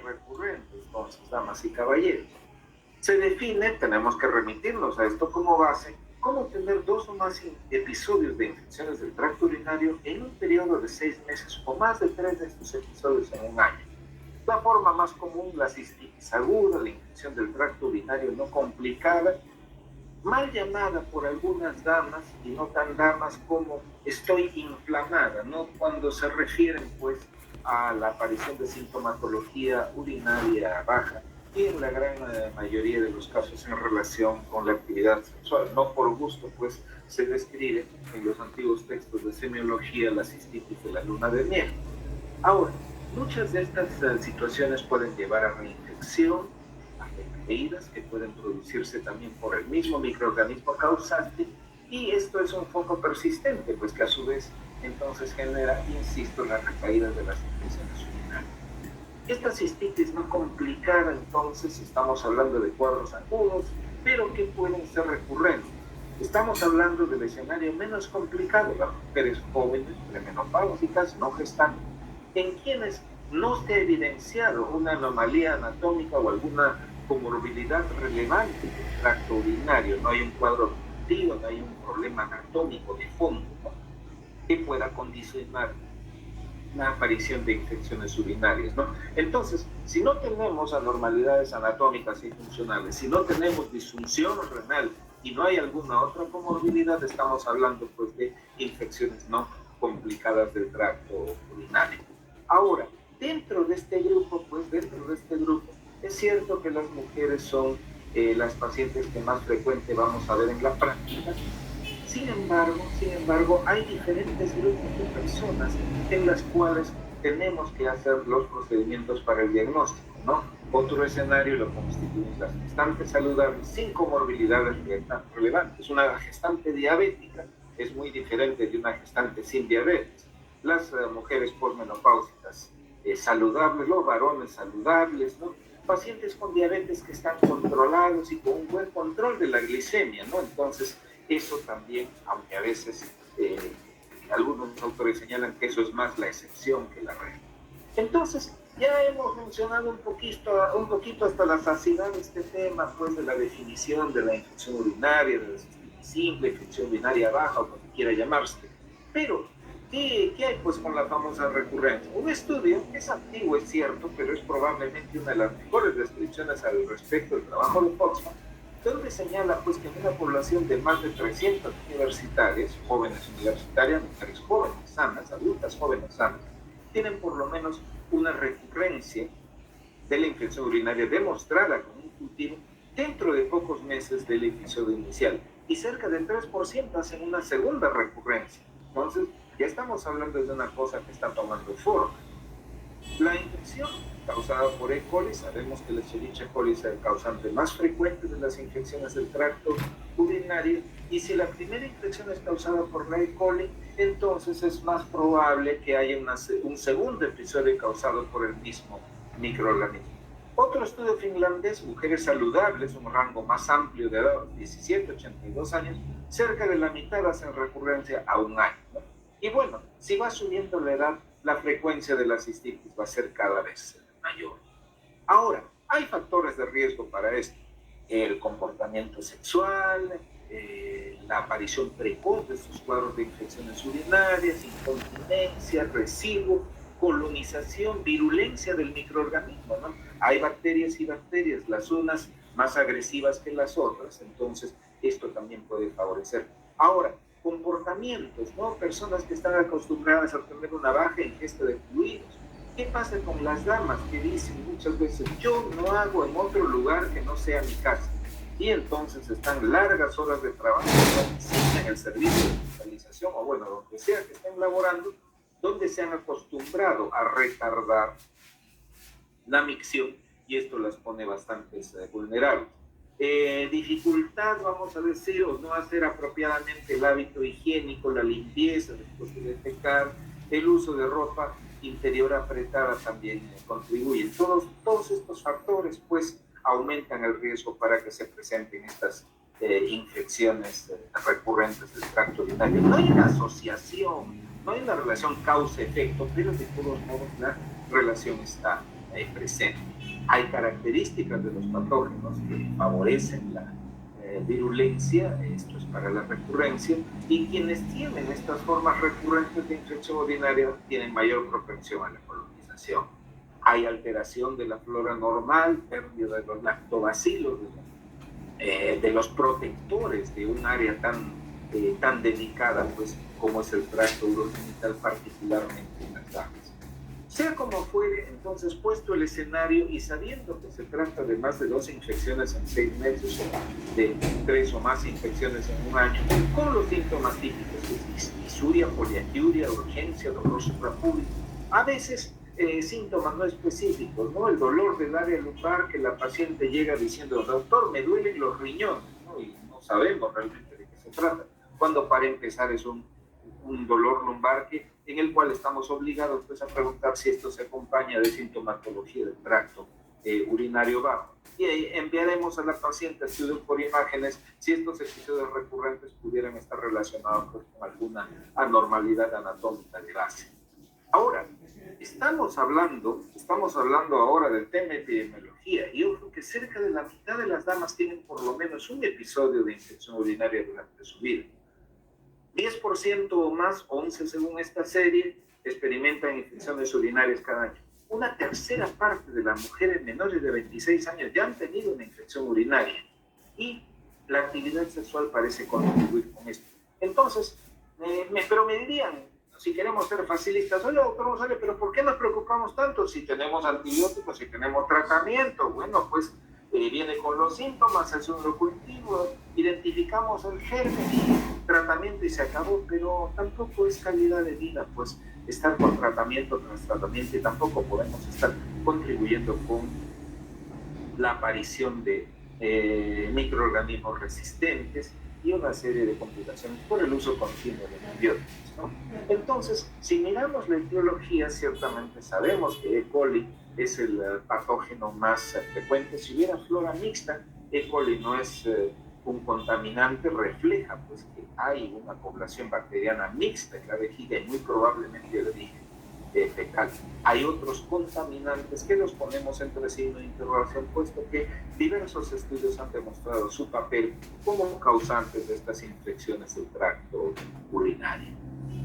recurrente. Entonces, damas y caballeros, se define, tenemos que remitirnos a esto como base, cómo tener 2 o más episodios de infecciones del tracto urinario en un periodo de 6 meses o más de 3 de estos episodios en un año. La forma más común, la cistitis aguda, la infección del tracto urinario no complicada, mal llamada por algunas damas y no tan damas como estoy inflamada, ¿no? Cuando se refieren pues a la aparición de sintomatología urinaria baja y en la gran mayoría de los casos en relación con la actividad sexual. No por gusto pues se describe en los antiguos textos de semiología la cistitis de la luna de miel. Ahora, muchas de estas situaciones pueden llevar a reinfección, a recaídas que pueden producirse también por el mismo microorganismo causante, y esto es un foco persistente, pues que a su vez entonces genera, insisto, las recaídas de las infecciones urinarias. Esta cistitis no complicada, entonces, estamos hablando de cuadros agudos, pero que pueden ser recurrentes. Estamos hablando del escenario menos complicado, las mujeres jóvenes, premenopáusicas, no gestantes, en quienes no se ha evidenciado una anomalía anatómica o alguna comorbilidad relevante del tracto urinario, no hay un cuadro obstructivo, no hay un problema anatómico de fondo, ¿no?, que pueda condicionar la aparición de infecciones urinarias, ¿no? Entonces, si no tenemos anormalidades anatómicas y funcionales, si no tenemos disfunción renal y no hay alguna otra comorbilidad, estamos hablando pues de infecciones no complicadas del tracto urinario. Ahora, dentro de este grupo, es cierto que las mujeres son las pacientes que más frecuente vamos a ver en la práctica. Sin embargo, hay diferentes grupos de personas en las cuales tenemos que hacer los procedimientos para el diagnóstico, ¿no? Otro escenario lo constituyen las gestantes saludables sin comorbilidades relevantes. Una gestante diabética es muy diferente de una gestante sin diabetes. Las mujeres posmenopáusicas saludables, los varones saludables, ¿no? Pacientes con diabetes que están controlados y con un buen control de la glicemia, ¿no? Entonces, eso también, aunque a veces algunos autores señalan que eso es más la excepción que la regla. Entonces, ya hemos mencionado un poquito hasta la saciedad de este tema, pues, de la definición de la infección urinaria, de la cistitis simple, infección urinaria baja, o como quiera llamarse. Pero, ¿qué hay pues con la famosa recurrencia? Un estudio que es antiguo, es cierto, pero es probablemente una de las mejores descripciones al respecto del trabajo de Foxman, donde señala pues que en una población de más de 300 universitarios, jóvenes universitarias, mujeres jóvenes sanas, adultas jóvenes sanas, tienen por lo menos una recurrencia de la infección urinaria demostrada con un cultivo dentro de pocos meses del episodio inicial, y cerca del 3% hacen una segunda recurrencia. Entonces, ya estamos hablando de una cosa que está tomando forma. La infección causada por E. coli, sabemos que el Escherichia coli es el causante más frecuente de las infecciones del tracto urinario, y si la primera infección es causada por la E. coli, entonces es más probable que haya un segundo episodio causado por el mismo microorganismo. Otro estudio finlandés, mujeres saludables, un rango más amplio de edad, 17 a 82 años, cerca de la mitad hacen recurrencia a un año, ¿no? Y bueno, si va subiendo la edad, la frecuencia de la cistitis va a ser cada vez mayor. Ahora, hay factores de riesgo para esto: el comportamiento sexual, la aparición precoz de estos cuadros de infecciones urinarias, incontinencia, residuo, colonización, virulencia del microorganismo, ¿no? Hay bacterias y bacterias, las unas más agresivas que las otras, entonces esto también puede favorecer. Ahora, comportamientos, ¿no? Personas que están acostumbradas a tener una baja ingesta de fluidos. ¿Qué pasa con las damas que dicen muchas veces, yo no hago en otro lugar que no sea mi casa? Y entonces están largas horas de trabajo en el servicio de hospitalización, o bueno, donde sea que estén laborando, donde se han acostumbrado a retardar la micción, y esto las pone bastante vulnerables. Dificultad, vamos a decir, o no hacer apropiadamente el hábito higiénico, la limpieza después de defecar, el uso de ropa interior apretada también contribuyen. Todos estos factores pues aumentan el riesgo para que se presenten estas infecciones recurrentes del tracto urinario. No hay una asociación, no hay una relación causa-efecto, pero de todos modos la relación está presente. Hay características de los patógenos que favorecen la virulencia, esto es para la recurrencia, y quienes tienen estas formas recurrentes de infección urinaria tienen mayor propensión a la colonización. Hay alteración de la flora normal, pérdida de los lactobacilos, de los protectores de un área tan delicada pues, como es el tracto urogenital, particularmente en las damas. Sea como fuere, entonces, puesto el escenario y sabiendo que se trata de más de 2 infecciones en 6 meses o de 3 o más infecciones en un año, con los síntomas típicos de disuria, poliaquiuria, urgencia, dolor suprapúbico, a veces síntomas no específicos, ¿no? El dolor del área lumbar que la paciente llega diciendo, doctor, me duelen los riñones, ¿no? Y no sabemos realmente de qué se trata, cuando para empezar es un dolor lumbar en el cual estamos obligados pues, a preguntar si esto se acompaña de sintomatología del tracto urinario bajo. Y enviaremos a la paciente a estudios por imágenes si estos episodios recurrentes pudieran estar relacionados pues, con alguna anormalidad anatómica de base. Ahora, estamos hablando ahora del tema de epidemiología y yo creo que cerca de la mitad de las damas tienen por lo menos un episodio de infección urinaria durante su vida. 10% o más, 11 según esta serie, experimentan infecciones urinarias cada año. Una tercera parte de las mujeres menores de 26 años ya han tenido una infección urinaria y la actividad sexual parece contribuir con esto. Entonces, pero me dirían, si queremos ser facilistas, oye, doctor González, pero ¿por qué nos preocupamos tanto si tenemos antibióticos, si tenemos tratamiento? Bueno, pues viene con los síntomas, es un cultivo, identificamos el germen y tratamiento y se acabó, pero tampoco es calidad de vida, pues estar con tratamiento tras tratamiento y tampoco podemos estar contribuyendo con la aparición de microorganismos resistentes y una serie de complicaciones por el uso continuo de antibióticos, ¿no? Entonces, si miramos la etiología, ciertamente sabemos que E. coli es el patógeno más frecuente. Si hubiera flora mixta, E. coli no es un contaminante, refleja pues que hay una población bacteriana mixta en la vejiga y muy probablemente de origen fecal. Hay otros contaminantes que los ponemos entre signo de interrogación, puesto que diversos estudios han demostrado su papel como causantes de estas infecciones del tracto urinario.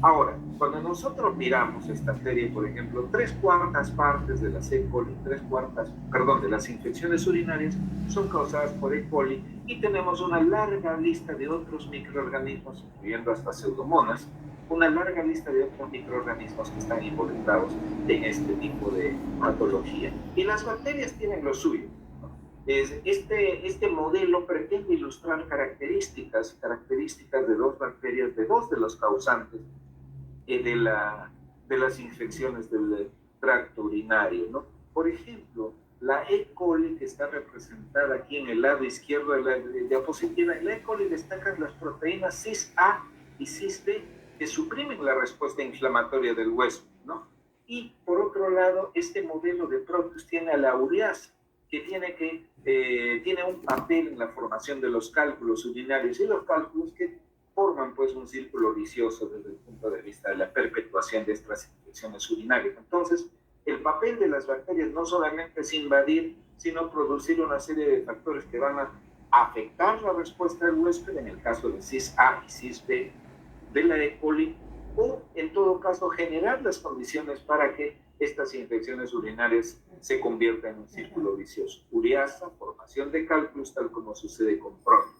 Ahora, cuando nosotros miramos esta serie, por ejemplo, 3/4 partes de las E. coli, de las infecciones urinarias son causadas por E. coli y tenemos una larga lista de otros microorganismos, incluyendo hasta pseudomonas, una larga lista de otros microorganismos que están involucrados en este tipo de patología. Y las bacterias tienen lo suyo. Este modelo pretende ilustrar características de 2 bacterias, de 2 de los causantes de las infecciones del tracto urinario, ¿no? Por ejemplo, la E. coli, que está representada aquí en el lado izquierdo de la diapositiva, en la E. coli destacan las proteínas cis-A y cis-B que suprimen la respuesta inflamatoria del hueso, ¿no? Y por otro lado, este modelo de Proteus tiene a la ureasa, que tiene un papel en la formación de los cálculos urinarios y los cálculos que forman pues un círculo vicioso desde el punto de vista de la perpetuación de estas infecciones urinarias. Entonces, el papel de las bacterias no solamente es invadir, sino producir una serie de factores que van a afectar la respuesta del huésped, en el caso de cis-A y cis-B de la E. coli, o en todo caso generar las condiciones para que estas infecciones urinarias se conviertan en un círculo vicioso. Ureasa, formación de cálculos, tal como sucede con Proteus.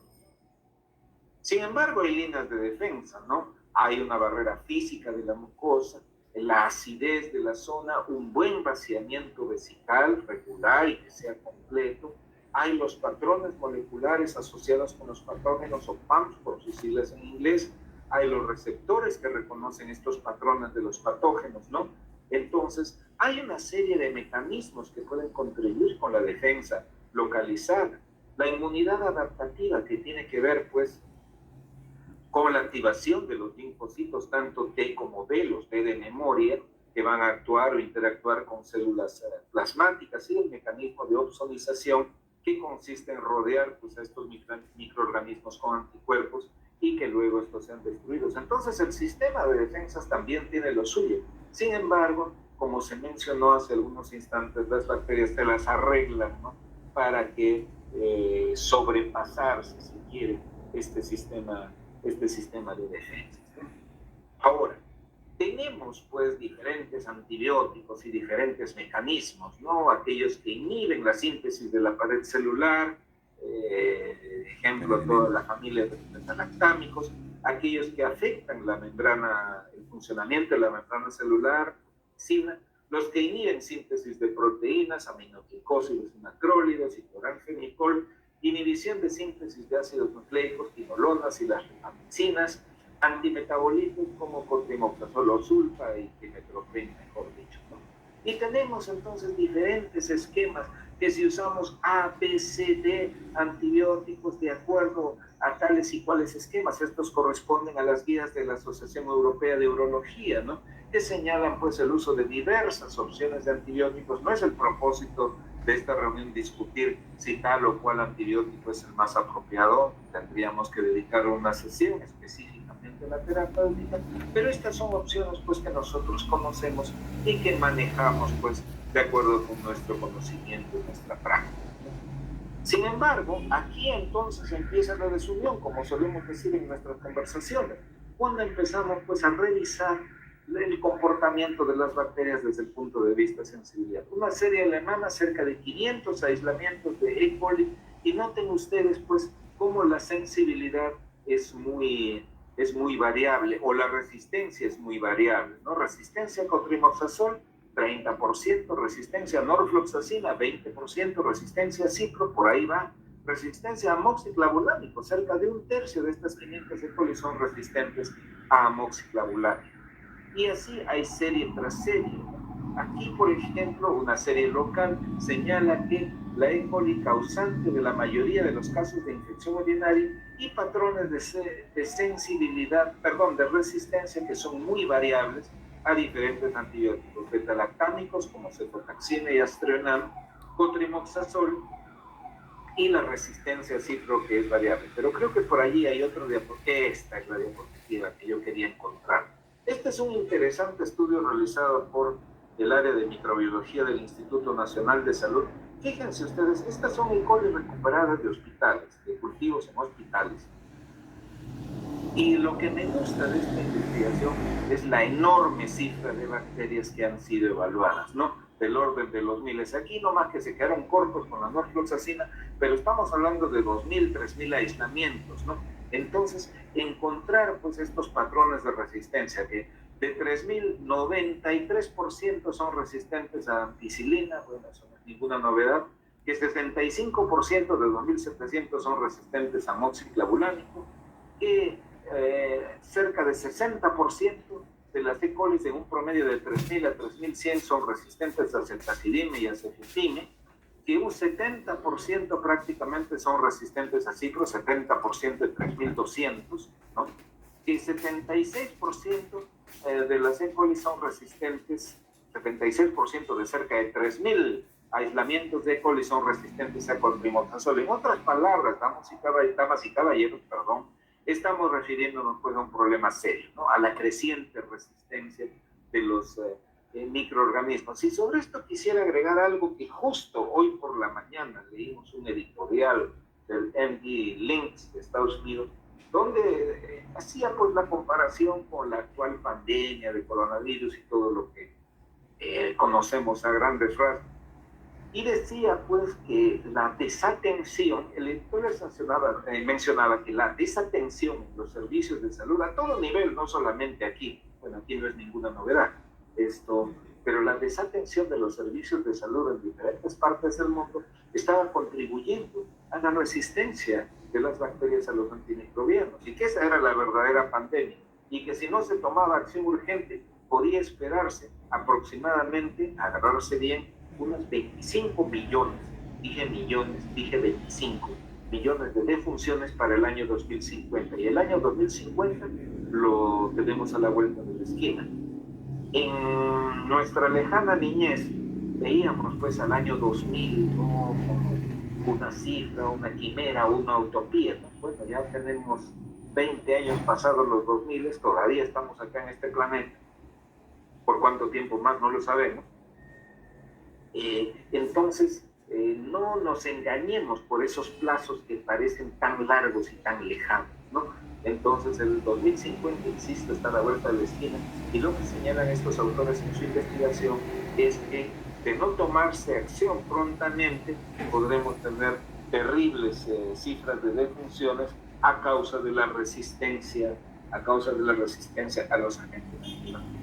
Sin embargo, hay líneas de defensa, ¿no? Hay una barrera física de la mucosa, la acidez de la zona, un buen vaciamiento vesical regular y que sea completo. Hay los patrones moleculares asociados con los patógenos o PAMPs, por sus siglas en inglés. Hay los receptores que reconocen estos patrones de los patógenos, ¿no? Entonces, hay una serie de mecanismos que pueden contribuir con la defensa localizada. La inmunidad adaptativa, que tiene que ver, pues, con la activación de los linfocitos, tanto T como B, los B de memoria, que van a actuar o interactuar con células plasmáticas, y el mecanismo de opsonización, que consiste en rodear pues, a estos microorganismos con anticuerpos y que luego estos sean destruidos. Entonces el sistema de defensas también tiene lo suyo. Sin embargo, como se mencionó hace algunos instantes, las bacterias te las arreglan, ¿no? Para que sobrepasar, si se quiere, este sistema de defensa. Ahora, tenemos pues diferentes antibióticos y diferentes mecanismos, ¿no? Aquellos que inhiben la síntesis de la pared celular, ejemplo, toda la familia de beta-lactámicos, aquellos que afectan la membrana, el funcionamiento de la membrana celular, los que inhiben síntesis de proteínas, aminoglicósidos y macrólidos y cloranfenicol, inhibición de síntesis de ácidos nucleicos, quinolonas y las rifamicinas, antimetabolitos como cotrimoxazol o sulfa y trimethoprim, mejor dicho, ¿no? Y tenemos entonces diferentes esquemas que si usamos A, B, C, D antibióticos de acuerdo a tales y cuales esquemas, estos corresponden a las guías de la Asociación Europea de Urología, ¿no? Que señalan pues el uso de diversas opciones de antibióticos. No es el propósito de esta reunión discutir si tal o cual antibiótico es el más apropiado, tendríamos que dedicar una sesión específicamente a la terapéutica, pero estas son opciones pues que nosotros conocemos y que manejamos pues de acuerdo con nuestro conocimiento y nuestra práctica. Sin embargo, aquí entonces empieza la desunión, como solemos decir en nuestras conversaciones, cuando empezamos pues a revisar el comportamiento de las bacterias desde el punto de vista de sensibilidad. Una serie alemana, cerca de 500 aislamientos de E. coli, y noten ustedes pues cómo la sensibilidad es muy variable, o la resistencia es muy variable, ¿no? Resistencia a cotrimoxazol, 30%, resistencia a norfloxacina, 20%, resistencia a cipro, por ahí va, resistencia a amoxiclavulánico, cerca de un tercio de estas 500 E. coli son resistentes a amoxiclavulánico. Y así hay serie tras serie. Aquí, por ejemplo, una serie local señala que la E. coli causante de la mayoría de los casos de infección urinaria y patrones de sensibilidad, de resistencia que son muy variables a diferentes antibióticos beta-lactámicos como cetotaxina y aztreonam, cotrimoxazol y la resistencia a cipro que es variable. Pero creo que por allí hay otro diapositiva. Esta es la diapositiva que yo quería encontrar. Este es un interesante estudio realizado por el área de microbiología del Instituto Nacional de Salud. Fíjense ustedes, estas son E. coli recuperadas de hospitales, de cultivos en hospitales. Y lo que me gusta de esta investigación es la enorme cifra de bacterias que han sido evaluadas, ¿no? Del orden de los miles. Aquí nomás que se quedaron cortos con la norfloxacina, pero estamos hablando de 2.000, 3.000 aislamientos, ¿no? Entonces, encontrar pues estos patrones de resistencia que de 3.000, 93% son resistentes a ampicilina, bueno, eso no es ninguna novedad, que 65% de 2.700 son resistentes a amoxiclavulánico, que cerca de 60% de las E. coli en un promedio de 3.000 a 3.100 son resistentes a cefazidime y a cefutime, que un 70% prácticamente son resistentes a cipro, 70% de 3.200, ¿no? Que 76% de las E. coli son resistentes, 76% de cerca de 3.000 aislamientos de E. coli son resistentes a cotrimoxazol. En otras palabras, damas y caballeros, estamos refiriéndonos pues a un problema serio, ¿no? A la creciente resistencia de los microorganismos. Y sobre esto quisiera agregar algo que justo hoy por la mañana leímos un editorial del MD Links de Estados Unidos, donde hacía pues la comparación con la actual pandemia de coronavirus y todo lo que conocemos a grandes rasgos. Y decía pues que la desatención, el editor mencionaba que la desatención en los servicios de salud a todo nivel, no solamente aquí, bueno, aquí no es ninguna novedad pero la desatención de los servicios de salud en diferentes partes del mundo estaba contribuyendo a la resistencia de las bacterias a los antimicrobianos, y que esa era la verdadera pandemia, y que si no se tomaba acción urgente podía esperarse aproximadamente, agarrarse bien, unos 25 millones, dije 25 millones de defunciones para el año 2050. Y el año 2050 lo tenemos a la vuelta de la esquina. En nuestra lejana niñez veíamos pues al año 2000, ¿no? Como una cifra, una quimera, una utopía, ¿no? Bueno, ya tenemos 20 años pasados los 2000, todavía estamos acá en este planeta. Por cuánto tiempo más no lo sabemos. Entonces, no nos engañemos por esos plazos que parecen tan largos y tan lejanos, ¿no? Entonces, el 2050, insisto, está a la vuelta de la esquina, y lo que señalan estos autores en su investigación es que de no tomarse acción prontamente, podremos tener terribles cifras de defunciones a causa de la resistencia, a los agentes antibióticos.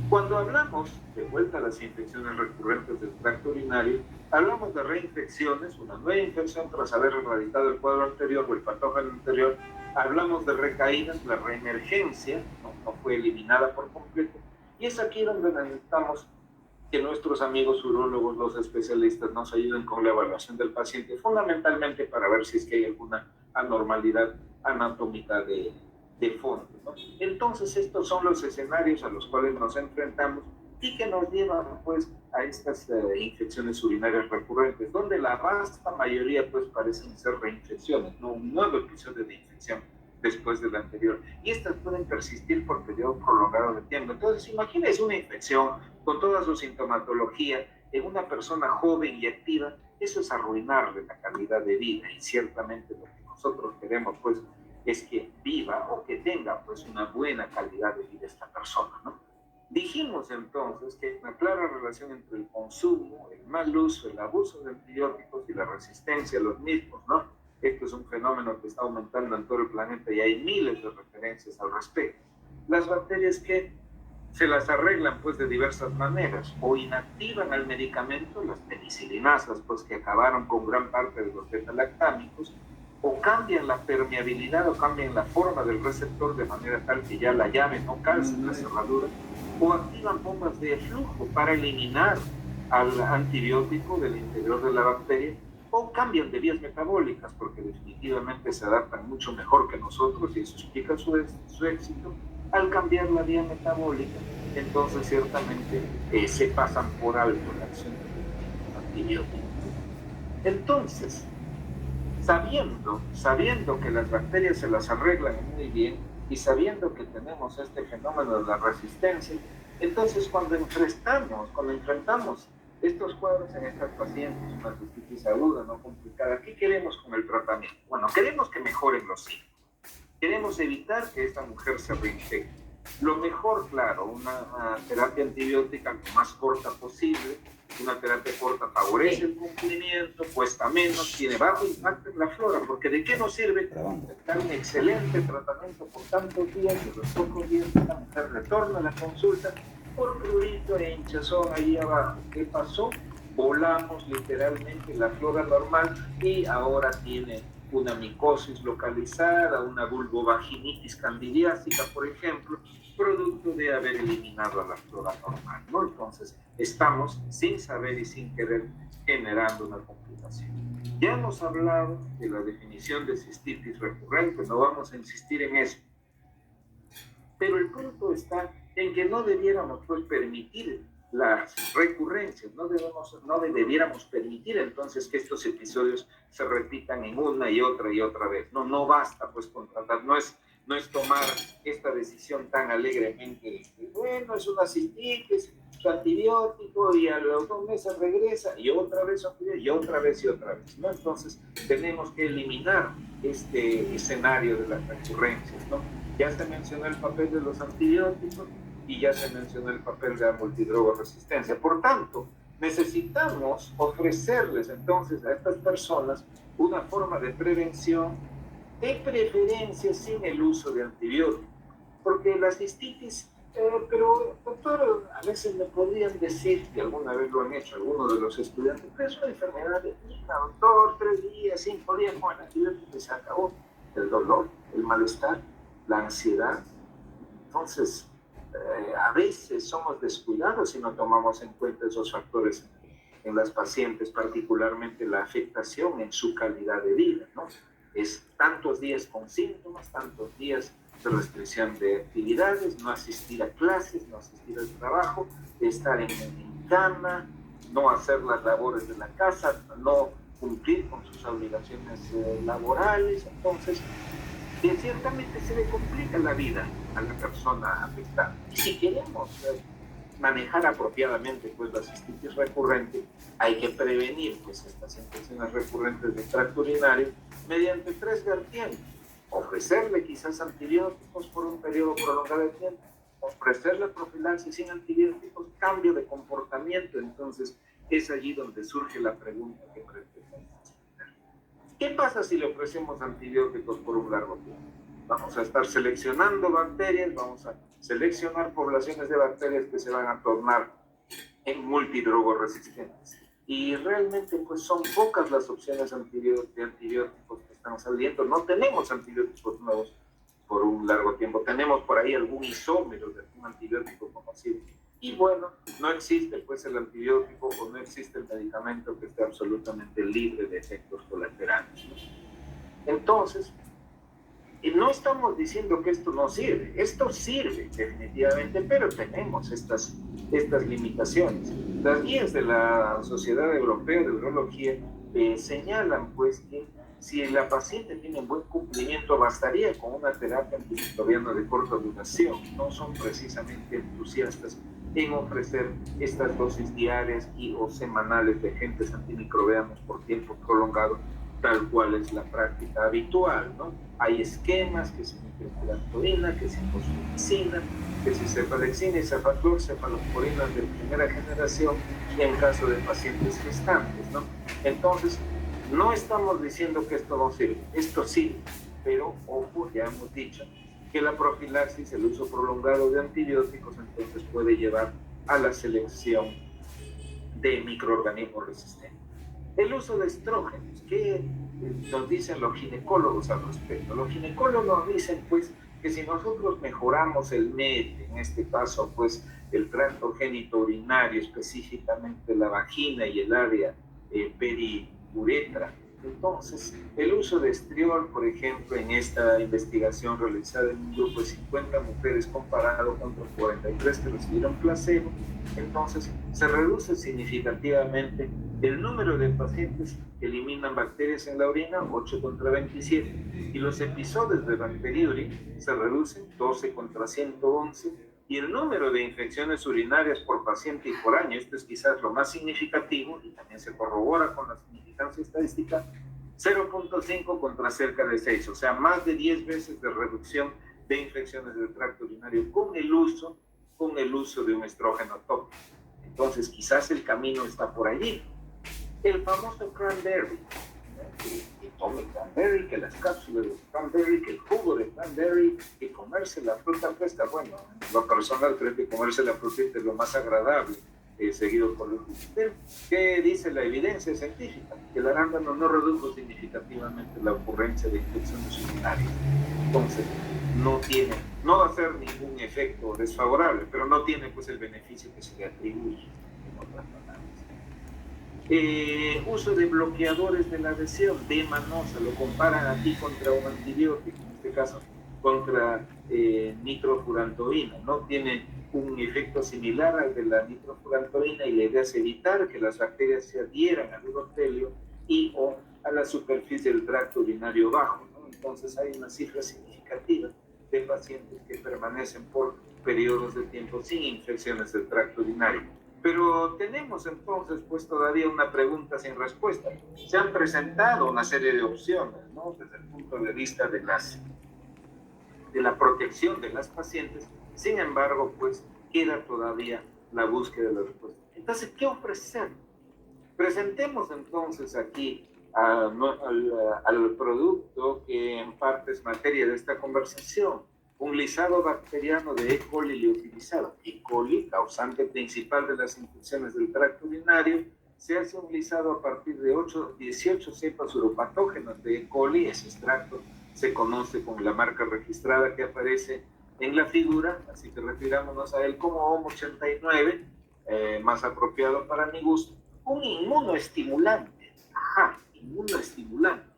Cuando hablamos, de vuelta a las infecciones recurrentes del tracto urinario, hablamos de reinfecciones, una nueva infección tras haber erradicado el cuadro anterior o el patógeno anterior. Hablamos de recaídas, la reemergencia no fue eliminada por completo. Y es aquí donde necesitamos que nuestros amigos urólogos, los especialistas, nos ayuden con la evaluación del paciente, fundamentalmente para ver si es que hay alguna anormalidad anatómica de fondo, ¿no? Entonces, estos son los escenarios a los cuales nos enfrentamos y que nos llevan, pues, a estas infecciones urinarias recurrentes, donde la vasta mayoría, pues, parecen ser reinfecciones, no un nuevo episodio de infección después del anterior. Y estas pueden persistir por periodo prolongado de tiempo. Entonces, imagínense una infección con toda su sintomatología en una persona joven y activa. Eso es arruinarle la calidad de vida, y ciertamente lo que nosotros queremos, pues, es que viva o que tenga, pues, una buena calidad de vida esta persona, ¿no? Dijimos entonces que hay una clara relación entre el consumo, el mal uso, el abuso de antibióticos y la resistencia a los mismos, ¿no? Esto es un fenómeno que está aumentando en todo el planeta y hay miles de referencias al respecto. Las bacterias que se las arreglan, pues, de diversas maneras, o inactivan al medicamento, las penicilinasas, pues, que acabaron con gran parte de los beta-lactámicos, o cambian la permeabilidad o cambian la forma del receptor de manera tal que ya la llave no calce en la cerradura, o activan bombas de flujo para eliminar al antibiótico del interior de la bacteria, o cambian de vías metabólicas porque definitivamente se adaptan mucho mejor que nosotros, y eso explica su éxito. Al cambiar la vía metabólica, entonces ciertamente se pasan por alto la acción del antibiótico. Entonces, sabiendo que las bacterias se las arreglan muy bien y sabiendo que tenemos este fenómeno de la resistencia, entonces cuando enfrentamos estos cuadros en estas pacientes, una cistitis aguda, no complicada, ¿qué queremos con el tratamiento? Bueno, queremos que mejoren los síntomas. Queremos evitar que esta mujer se reinfecte. Lo mejor, claro, una terapia antibiótica lo más corta posible. Una terapia corta favorece el cumplimiento, cuesta menos, tiene bajo impacto en la flora, porque ¿de qué nos sirve dar un excelente tratamiento por tantos días y los pocos días esta mujer retorna a la consulta por prurito e hinchazón ahí abajo? ¿Qué pasó? Volamos literalmente la flora normal y ahora tiene una micosis localizada, una vulvovaginitis candidiásica, por ejemplo, producto de haber eliminado a la flora normal, ¿no? Entonces, estamos, sin saber y sin querer, generando una complicación. Ya hemos hablado de la definición de cistitis recurrente, no vamos a insistir en eso. Pero el punto está en que no debiéramos, pues, permitir las recurrencias, no debiéramos permitir entonces que estos episodios se repitan en una y otra vez. No basta, pues, contratar, no es tomar esta decisión tan alegremente, bueno, es una cistitis, su antibiótico, y a los 2 meses regresa, y otra vez, ¿no? Entonces, tenemos que eliminar este escenario de las recurrencias, ¿no? Ya se mencionó el papel de los antibióticos y ya se mencionó el papel de la multidroga-resistencia. Por tanto, necesitamos ofrecerles entonces a estas personas una forma de prevención, de preferencia sin el uso de antibióticos, porque la cistitis, pero doctor, a veces me podrían decir, que alguna vez lo han hecho algunos de los estudiantes, pero es una enfermedad benigna, doctor, 3 días, 5 días con el antibiótico y se acabó. El dolor, el malestar, la ansiedad. Entonces, a veces somos descuidados y no tomamos en cuenta esos factores en las pacientes, particularmente la afectación en su calidad de vida, ¿no? Es tantos días con síntomas, tantos días de restricción de actividades, no asistir a clases, no asistir al trabajo, estar en cama, no hacer las labores de la casa, no cumplir con sus obligaciones laborales. Entonces, que ciertamente se le complica la vida a la persona afectada. Y si queremos manejar apropiadamente pues la cistitis recurrente, hay que prevenir pues estas infecciones recurrentes de tracto urinario mediante 3 vertientes: ofrecerle quizás antibióticos por un periodo prolongado de tiempo, ofrecerle profilaxis sin antibióticos, cambio de comportamiento. Entonces es allí donde surge la pregunta que pretendemos. ¿Qué pasa si le ofrecemos antibióticos por un largo tiempo? Vamos a estar seleccionando bacterias, vamos a seleccionar poblaciones de bacterias que se van a tornar en multidrogoresistentes. Y realmente pues son pocas las opciones de antibióticos que están saliendo. No tenemos antibióticos nuevos por un largo tiempo. Tenemos por ahí algún isómero de algún antibiótico conocido. Y bueno, no existe pues el antibiótico o no existe el medicamento que esté absolutamente libre de efectos colaterales, ¿no? Entonces, y no estamos diciendo que esto no sirve, esto sirve definitivamente, pero tenemos estas limitaciones. Las guías de la Sociedad Europea de Urología señalan pues que si la paciente tiene un buen cumplimiento, bastaría con una terapia antimicrobiana de corta duración. No son precisamente entusiastas en ofrecer estas dosis diarias o semanales de agentes antimicrobianos por tiempo prolongado, tal cual es la práctica habitual, ¿no? Hay esquemas que si mifepristona, que si fosfomicina, que si cefalexina y cefaclor, cefalosporinas de primera generación, y en caso de pacientes gestantes, ¿no? Entonces, no estamos diciendo que esto no sirve, esto sirve, pero ojo, ya hemos dicho que la profilaxis, el uso prolongado de antibióticos, entonces puede llevar a la selección de microorganismos resistentes. El uso de estrógenos, ¿qué nos dicen los ginecólogos al respecto? Los ginecólogos nos dicen pues que si nosotros mejoramos el MET, en este caso pues el tracto genitourinario, específicamente la vagina y el área periuretra, entonces el uso de estriol, por ejemplo, en esta investigación realizada en un grupo de 50 mujeres comparado contra 43 que recibieron placebo, entonces se reduce significativamente el número de pacientes que eliminan bacterias en la orina, 8 contra 27, y los episodios de bacteriuria se reducen 12 contra 111, y el número de infecciones urinarias por paciente y por año, esto es quizás lo más significativo y también se corrobora con la significancia estadística, 0.5 contra cerca de 6, o sea, más de 10 veces de reducción de infecciones del tracto urinario con el uso de un estrógeno tópico. Entonces, quizás el camino está por allí. El famoso cranberry, que tome cranberry, que las cápsulas de cranberry, que el jugo de cranberry, que comerse la fruta fresca. Bueno, lo personal creo que comerse la fruta es lo más agradable, seguido por el gluten. ¿Qué dice la evidencia científica? Que el arándano no redujo significativamente la ocurrencia de infecciones urinarias. Entonces, no va a ser ningún efecto desfavorable, pero no tiene pues el beneficio que se le atribuye en otras palabras. Uso de bloqueadores de la adhesión, D-manosa, lo comparan aquí contra un antibiótico, en este caso contra nitrofurantoína, ¿no? Tiene un efecto similar al de la nitrofurantoína y la idea es evitar que las bacterias se adhieran al urotelio y o a la superficie del tracto urinario bajo, ¿no? Entonces hay una cifra significativa de pacientes que permanecen por periodos de tiempo sin infecciones del tracto urinario. Pero tenemos entonces pues todavía una pregunta sin respuesta. Se han presentado una serie de opciones, ¿no? Desde el punto de vista de la protección de las pacientes, sin embargo pues queda todavía la búsqueda de la respuesta. Entonces, ¿qué ofrecer? Presentemos entonces aquí al producto que en parte es materia de esta conversación, un lisado bacteriano de E. coli liofilizado. E. coli, causante principal de las infecciones del tracto urinario, se hace un lisado a partir de 18 cepas uropatógenas de E. coli. Ese extracto se conoce con la marca registrada que aparece en la figura, así que refirámonos a él como OM89, más apropiado para mi gusto. Un inmunoestimulante. Ajá, inmunoestimulante.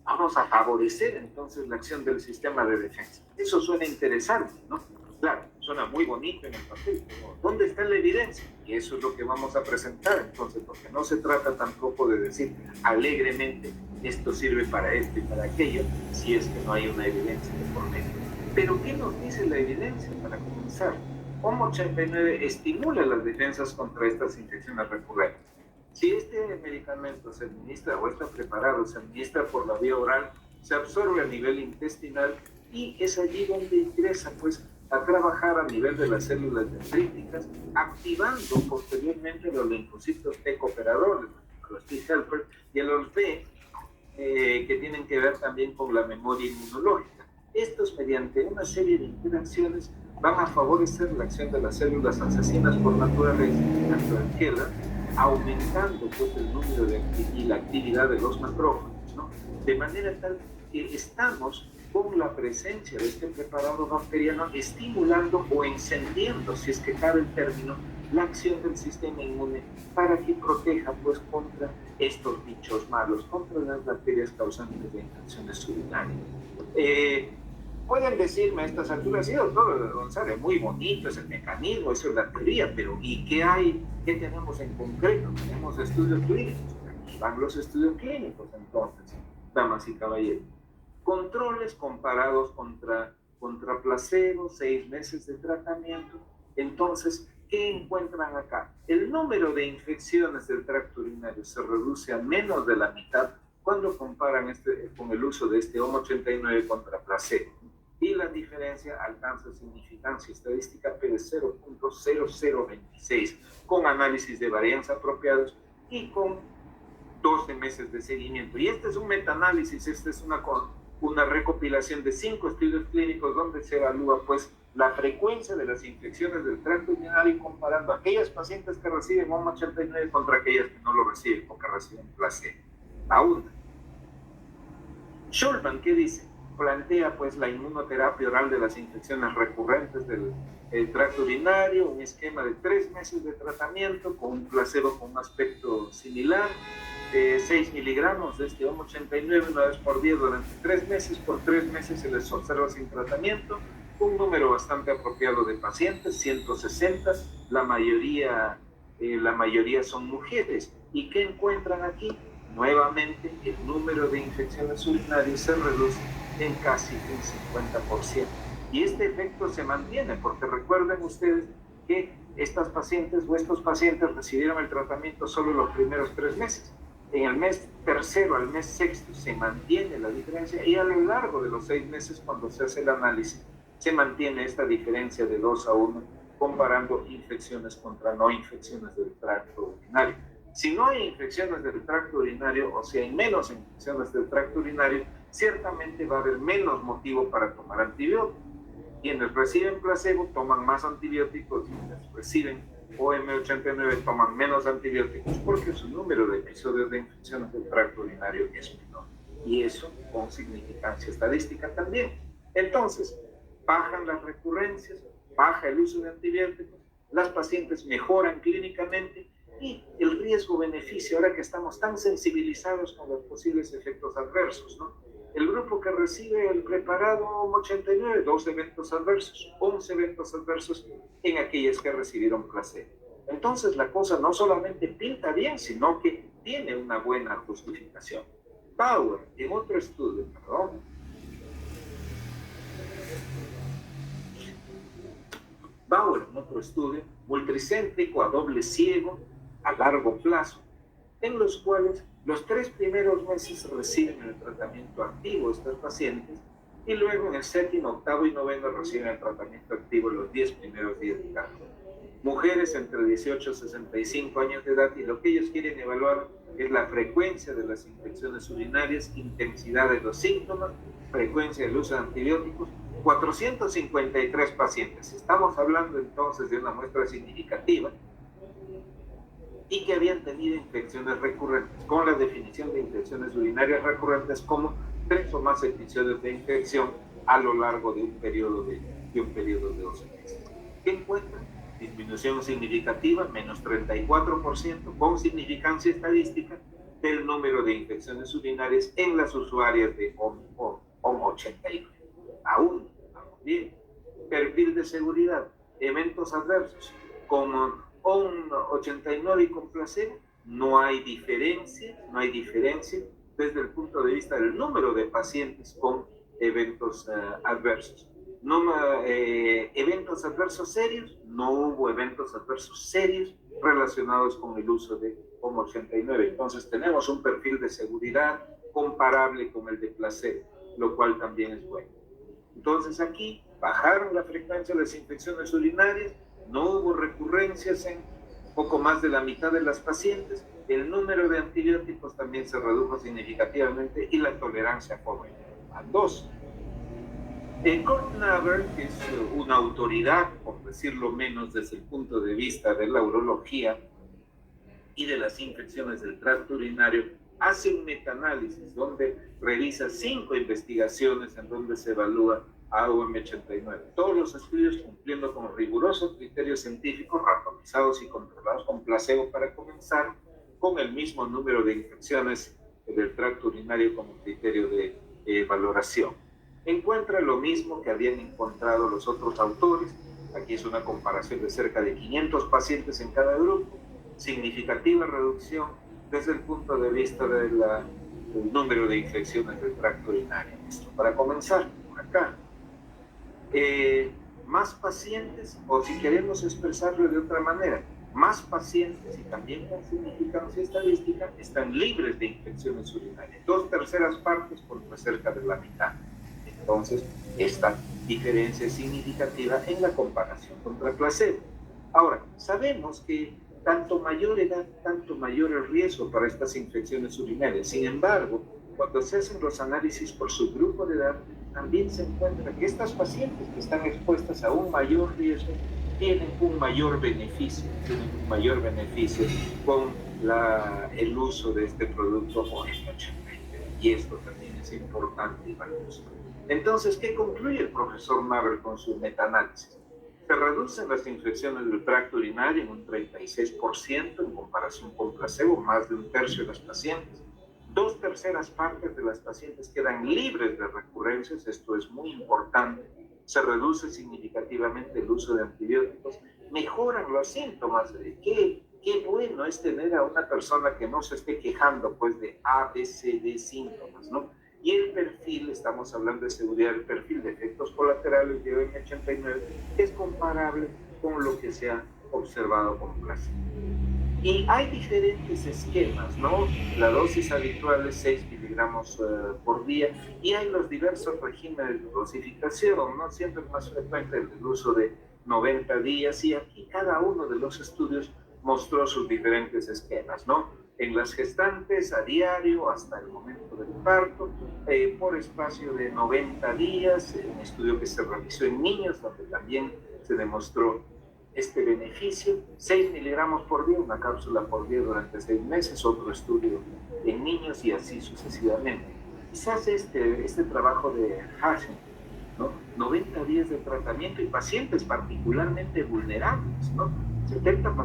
Vamos a favorecer entonces la acción del sistema de defensa. Eso suena interesante, ¿no? Claro, suena suena muy bonito en el papel, pero ¿dónde está la evidencia? Y eso es lo que vamos a presentar entonces, porque no se trata tampoco de decir alegremente esto sirve para esto y para aquello, si es que no hay una evidencia de por medio. Pero ¿qué nos dice la evidencia para comenzar? HOM89 estimula las defensas contra estas infecciones recurrentes. Si este medicamento se administra o está preparado, se administra por la vía oral, se absorbe a nivel intestinal y es allí donde ingresa pues a trabajar a nivel de las células dendríticas, activando posteriormente los linfocitos T cooperadores, los T helper, y a los B, que tienen que ver también con la memoria inmunológica. Estos, mediante una serie de interacciones, van a favorecer la acción de las células asesinas por naturaleza, natural killer, aumentando pues el número y la actividad de los macrófagos, ¿no? De manera tal que estamos con la presencia de este preparado bacteriano estimulando o encendiendo, si es que cabe el término, la acción del sistema inmune para que proteja pues contra estos bichos malos, contra las bacterias causantes de infecciones urinarias. Pueden decirme a estas alturas, sí, doctor González, muy bonito ese mecanismo, eso es la teoría, pero ¿y qué hay? ¿Qué tenemos en concreto? Tenemos estudios clínicos. Aquí van los estudios clínicos, entonces, damas y caballeros. Controles comparados contra placebo, 6 meses de tratamiento. Entonces, ¿qué encuentran acá? El número de infecciones del tracto urinario se reduce a menos de la mitad cuando comparan con el uso de este HOM89 contra placebo. Y la diferencia alcanza significancia estadística P de 0.0026, con análisis de varianza apropiados y con 12 meses de seguimiento. Y este es un metaanálisis, esta es una recopilación de 5 estudios clínicos donde se evalúa pues la frecuencia de las infecciones del tracto urinario comparando a aquellas pacientes que reciben HOM89 contra aquellas que no lo reciben o que reciben placebo. Aún. Schulman, ¿qué dice? Plantea pues la inmunoterapia oral de las infecciones recurrentes del tracto urinario, un esquema de 3 meses de tratamiento con un placebo con un aspecto similar, 6 miligramos de este HOM89 una vez por día durante 3 meses, por 3 meses se les observa sin tratamiento, un número bastante apropiado de pacientes, 160, la mayoría son mujeres. ¿Y qué encuentran aquí? Nuevamente, el número de infecciones urinarias se reduce en casi un 50%. Y este efecto se mantiene, porque recuerden ustedes que estas pacientes o estos pacientes recibieron el tratamiento solo los primeros 3 meses. En el mes tercero al mes sexto se mantiene la diferencia y a lo largo de los 6 meses, cuando se hace el análisis, se mantiene esta diferencia de 2-1, comparando infecciones contra no infecciones del tracto urinario. Si no hay infecciones del tracto urinario, o si hay menos infecciones del tracto urinario, ciertamente va a haber menos motivo para tomar antibióticos. Quienes reciben placebo toman más antibióticos, quienes reciben HOM89 toman menos antibióticos porque su número de episodios de infecciones del tracto urinario es menor. Y eso con significancia estadística también. Entonces, bajan las recurrencias, baja el uso de antibióticos, las pacientes mejoran clínicamente y el riesgo-beneficio, ahora que estamos tan sensibilizados con los posibles efectos adversos, ¿no? El grupo que recibe el preparado HOM89, 2 eventos adversos, 11 eventos adversos en aquellas que recibieron placebo. Entonces la cosa no solamente pinta bien, sino que tiene una buena justificación. Bauer, en otro estudio, multicéntrico, a doble ciego, a largo plazo, en los cuales los 3 primeros meses reciben el tratamiento activo estos pacientes y luego en el 7º, 8º y 9º reciben el tratamiento activo los 10 primeros días de cada uno. Mujeres entre 18 y 65 años de edad, y lo que ellos quieren evaluar es la frecuencia de las infecciones urinarias, intensidad de los síntomas, frecuencia del uso de antibióticos. 453 pacientes. Estamos hablando entonces de una muestra significativa y que habían tenido infecciones recurrentes, con la definición de infecciones urinarias recurrentes como 3 o más episodios de infección a lo largo de un periodo de 12 meses. ¿Qué encuentran? Disminución significativa, menos 34%, con significancia estadística del número de infecciones urinarias en las usuarias de HOM89. Aún bien. Perfil de seguridad. eventos adversos, con un 89 y con placebo, no hay diferencia desde el punto de vista del número de pacientes con eventos adversos. No, eventos adversos serios, no hubo eventos adversos serios relacionados con el uso de HOMO 89. Entonces tenemos un perfil de seguridad comparable con el de placebo, lo cual también es bueno. Entonces aquí bajaron la frecuencia de las infecciones urinarias, no hubo recurrencias en poco más de la mitad de las pacientes, el número de antibióticos también se redujo significativamente y la tolerancia fue a 2. Kurt Naber, que es una autoridad, por decirlo menos, desde el punto de vista de la urología y de las infecciones del tracto urinario, hace un metaanálisis donde revisa 5 investigaciones en donde se evalúa a OM89. Todos los estudios cumpliendo con rigurosos criterios científicos, randomizados y controlados con placebo para comenzar, con el mismo número de infecciones del tracto urinario como criterio de valoración. Encuentra lo mismo que habían encontrado los otros autores. Aquí es una comparación de cerca de 500 pacientes en cada grupo, significativa reducción desde el punto de vista del número de infecciones del tracto urinario. Esto para comenzar, por acá. Más pacientes, o si queremos expresarlo de otra manera, más pacientes, y también con significancia estadística, están libres de infecciones urinarias. 2/3 partes contra cerca de la mitad. Entonces, esta diferencia es significativa en la comparación contra placebo. Ahora, sabemos que tanto mayor edad, tanto mayor el riesgo para estas infecciones urinarias. Sin embargo, cuando se hacen los análisis por subgrupo de edad, también se encuentra que estas pacientes que están expuestas a un mayor riesgo tienen un mayor beneficio con el uso de este producto OM89. Y esto también es importante y valioso. Entonces, ¿qué concluye el profesor Naber con su metaanálisis? Se reducen las infecciones del tracto urinario en un 36% en comparación con placebo, más de 1/3 de las pacientes. 2/3 partes de las pacientes quedan libres de recurrencias, esto es muy importante. Se reduce significativamente el uso de antibióticos, mejoran los síntomas. Qué bueno es tener a una persona que no se esté quejando pues de A, B, C, D síntomas, ¿no? Y el perfil, estamos hablando de seguridad, el perfil de efectos colaterales de OM89 es comparable con lo que se ha observado con placebo. Y hay diferentes esquemas, ¿no? La dosis habitual es 6 miligramos por día y hay los diversos regímenes de dosificación, ¿no? Siempre es más frecuente el uso de 90 días y aquí cada uno de los estudios mostró sus diferentes esquemas, ¿no? En las gestantes a diario hasta el momento del parto, por espacio de 90 días, un estudio que se realizó en niños donde también se demostró este beneficio, 6 miligramos por día, una cápsula por día durante 6 meses, otro estudio en niños y así sucesivamente. Quizás este trabajo de Hashim, ¿no? 90 días de tratamiento y pacientes particularmente vulnerables, ¿no? 70 pacientes